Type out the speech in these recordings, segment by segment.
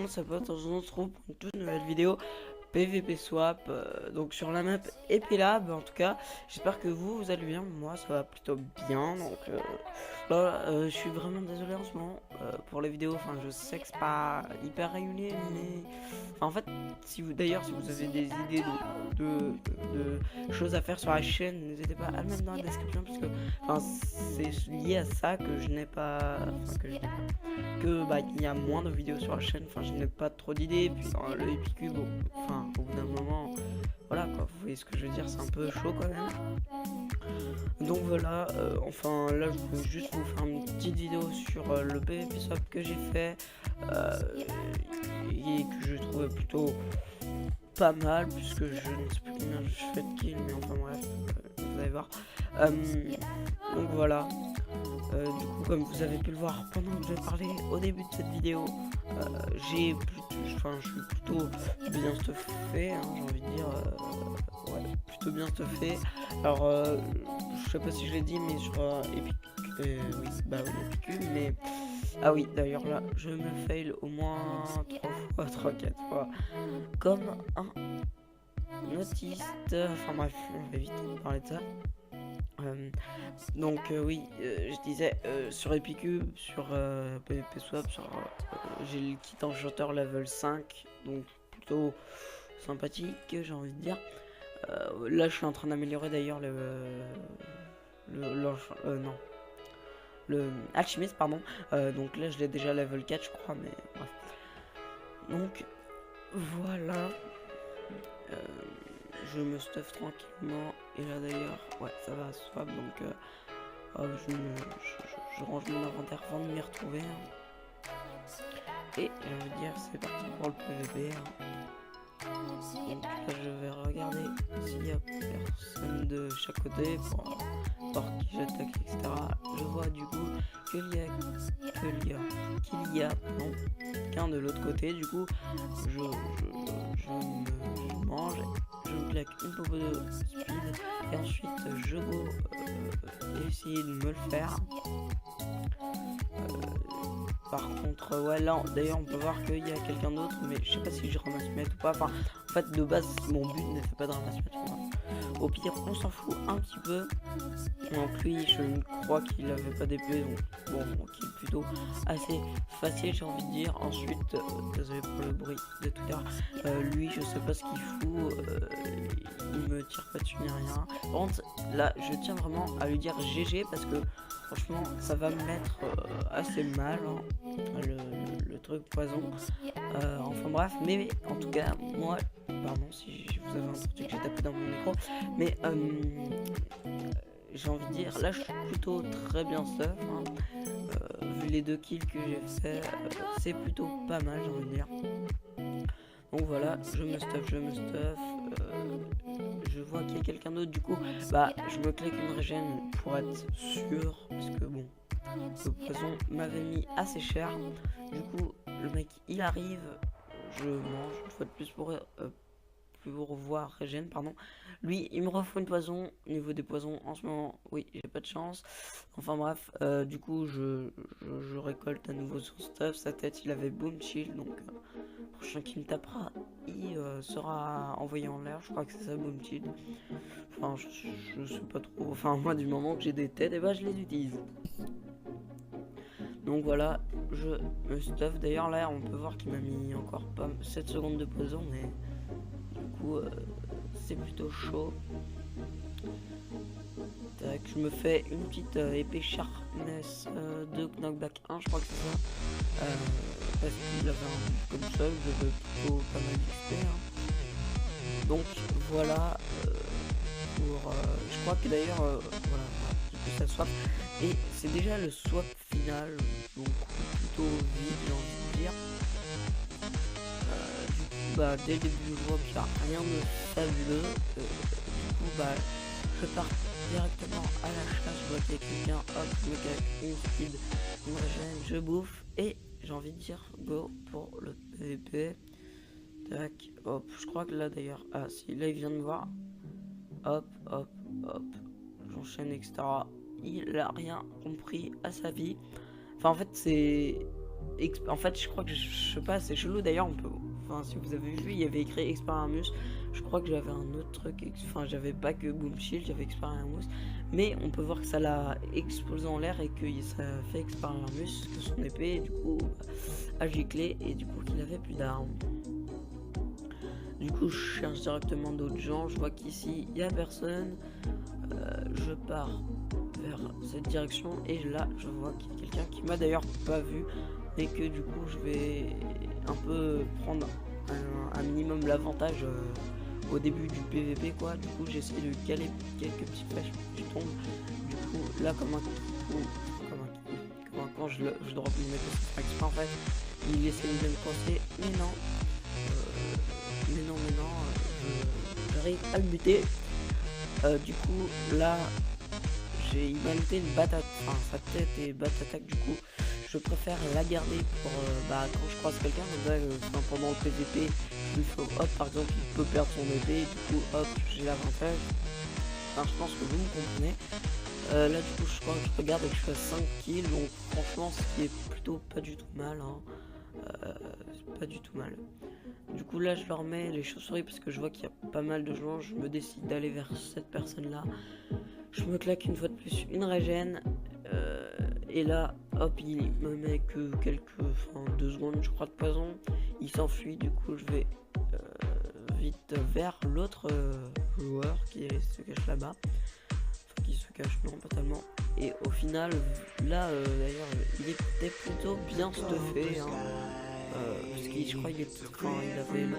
monde, ça peut être, on se retrouve pour une toute nouvelle vidéo PVP Swap, donc sur la map Epilab. En tout cas, j'espère que vous allez bien. Moi ça va plutôt bien, donc voilà, je suis vraiment désolé en ce moment pour les vidéos. Enfin, je sais que c'est pas hyper régulier, mais enfin, en fait, si vous avez des idées de choses à faire sur la chaîne, n'hésitez pas à le mettre dans la description, parce que enfin, c'est lié à ça que je n'ai pas, enfin, que bah il y a moins de vidéos sur la chaîne. Enfin, je n'ai pas trop d'idées. Puis le Epicube, enfin, au bout d'un moment, voilà quoi, vous voyez ce que je veux dire, c'est un peu chaud quand même. Donc voilà, enfin là je veux juste vous faire une petite vidéo sur le PvP swap que j'ai fait et que je trouvais plutôt pas mal, puisque je ne sais plus combien je fais de kills, mais enfin bref, vous allez voir. Donc voilà. Du coup, comme vous avez pu le voir pendant que je parlais au début de cette vidéo, je suis plutôt bien stuffé, hein, j'ai envie de dire, ouais, plutôt bien stuffé. Alors, je sais pas si je l'ai dit, mais sur Epic, oui, bah oui, Epicube, mais ah oui, d'ailleurs là, je me fail au moins 3-4 fois, comme un autiste. Enfin bref, on va éviter de parler de ça. Donc oui, je disais sur Epicube, sur PvP Swap, j'ai le kit enchanteur level 5, donc plutôt sympathique, j'ai envie de dire. Là je suis en train d'améliorer d'ailleurs non, le alchimiste, pardon. Donc là je l'ai déjà level 4 je crois, mais bref. Donc voilà, euh, je me stuff tranquillement, et là d'ailleurs ouais ça va swap, donc je range mon inventaire avant de m'y retrouver, hein. Et j'ai envie de dire, c'est parti pour le PVP, hein. Donc là, je vais regarder s'il y a personne de chaque côté pour voir qui j'attaque, etc. Je vois du coup qu'il y a non, qu'un de l'autre côté. Du coup, je mange, je me claque une popo de speed, et ensuite je go essayer de me le faire. Par contre, ouais, là d'ailleurs on peut voir qu'il y a quelqu'un d'autre, mais je sais pas si je ramasse mettre ou pas. Enfin, en fait, de base, mon but ne fait pas de ramasse mettre. Au pire, on s'en fout un petit peu. Donc, lui, je crois qu'il avait pas d'épée, donc bon, qui est plutôt assez facile, j'ai envie de dire. Ensuite, désolé pour le bruit de tout à l'heure, lui, je sais pas ce qu'il fout, il me tire pas dessus ni rien. Par contre, là, je tiens vraiment à lui dire GG, parce que franchement, ça va me mettre assez mal, hein, le truc poison. Enfin bref, mais en tout cas, moi, pardon si vous avez entendu que j'ai tapé dans mon micro, mais j'ai envie de dire, là je suis plutôt très bien stuff, hein. Vu les 2 kills que j'ai fait, c'est plutôt pas mal, j'ai envie de dire. Donc voilà, je me stuff, je vois qu'il y a quelqu'un d'autre, du coup, bah je me claque une régène pour être sûr, parce que bon, le poison m'avait mis assez cher. Du coup, le mec il arrive, je mange une fois de plus pour voir régène, pardon. Lui, il me refait une poison. Au niveau des poisons, en ce moment, oui, j'ai pas de chance. Enfin bref, du coup, je récolte à nouveau son stuff. Sa tête, il avait boom shield, donc prochain qui me tapera, il sera envoyé en l'air. Je crois que c'est ça, boom shield. Enfin, je sais pas trop. Enfin, moi, du moment que j'ai des têtes, et bah, je les utilise. Donc voilà, je me stuff. D'ailleurs, là, on peut voir qu'il m'a mis encore pas 7 secondes de poison, mais du coup, c'est plutôt chaud. Tac, je me fais une petite épée sharpness de knockback 1, je crois que c'est ça. Parce qu'il avait un but comme ça, j'avais plutôt pas mal d'XP, hein. Donc voilà, je crois que d'ailleurs, voilà, du coup ça swap. Et c'est déjà le swap final, donc plutôt vite, j'ai envie de dire. Du coup, bah, dès le début du vois qu'il n'y a rien de fabuleux. Du coup, bah, je pars directement à la chasse. Je vois qu'il y a quelqu'un, hop, je me cache une speed, une régène, je bouffe, et j'ai envie de dire go pour le PVP. Tac, hop, je crois que là d'ailleurs, ah si, là il vient de me voir. Hop, hop, hop, j'enchaîne, etc. Il a rien compris à sa vie. Enfin, en fait, c'est En fait, je crois que je sais pas, c'est chelou d'ailleurs. On peut, enfin, si vous avez vu, il y avait écrit Expelliarmus. Je crois que j'avais un autre truc. Enfin, j'avais pas que Boom Shield, j'avais Expelliarmus. Mais on peut voir que ça l'a explosé en l'air et que ça fait Expelliarmus, que son épée, du coup, a giclé et du coup, qu'il avait plus d'armes. Du coup, je cherche directement d'autres gens. Je vois qu'ici, il n'y a personne. Je pars vers cette direction et là, je vois qu'il y a quelqu'un qui m'a d'ailleurs pas vu et que du coup, je vais un peu prendre un minimum l'avantage au début du PVP, quoi. Du coup, j'essaie de caler quelques petites flèches pour que je tombe. Du coup, là, comme un quand je drop une épée sans exprès, en fait, il essaie de me coincer, mais non. J'arrive à le buter. Du coup, là, il m'a looté une batte, enfin sa tête et batte attaque. Du coup, je préfère la garder pour quand je croise quelqu'un. Pendant le PVP, il faut hop, par exemple, il peut perdre son épée. Du coup, hop, j'ai l'avantage. Enfin, je pense que vous me comprenez. Là, du coup, je crois que je regarde et que je fais 5 kills. Donc, franchement, ce qui est plutôt pas du tout mal. Hein. Pas du tout mal. Du coup là je leur mets les chauves-souris parce que je vois qu'il y a pas mal de gens. Je me décide d'aller vers cette personne là. Je me claque une fois de plus une régène. Et là hop, il me met que 2 secondes je crois de poison. Il s'enfuit, du coup je vais vite vers l'autre joueur qui se cache là-bas. Enfin qui se cache, non pas tellement. Et au final là d'ailleurs il était plutôt bien stuffé, hein. Parce qu'il, je crois, il avait le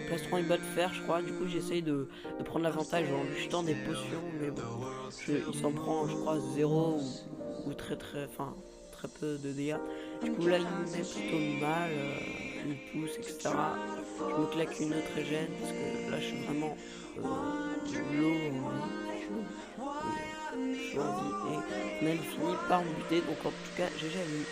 plastron et batte de fer, je crois. Du coup, j'essaye de prendre l'avantage en lui jetant des potions, mais bon, il s'en prend, je crois, 0 ou très peu de dégâts. Du coup, là, il me met plutôt mal, il pousse, etc. Je me claque une autre régène parce que là, je suis vraiment low en vie et on a fini par me buter. Donc, en tout cas, j'ai jamais eu.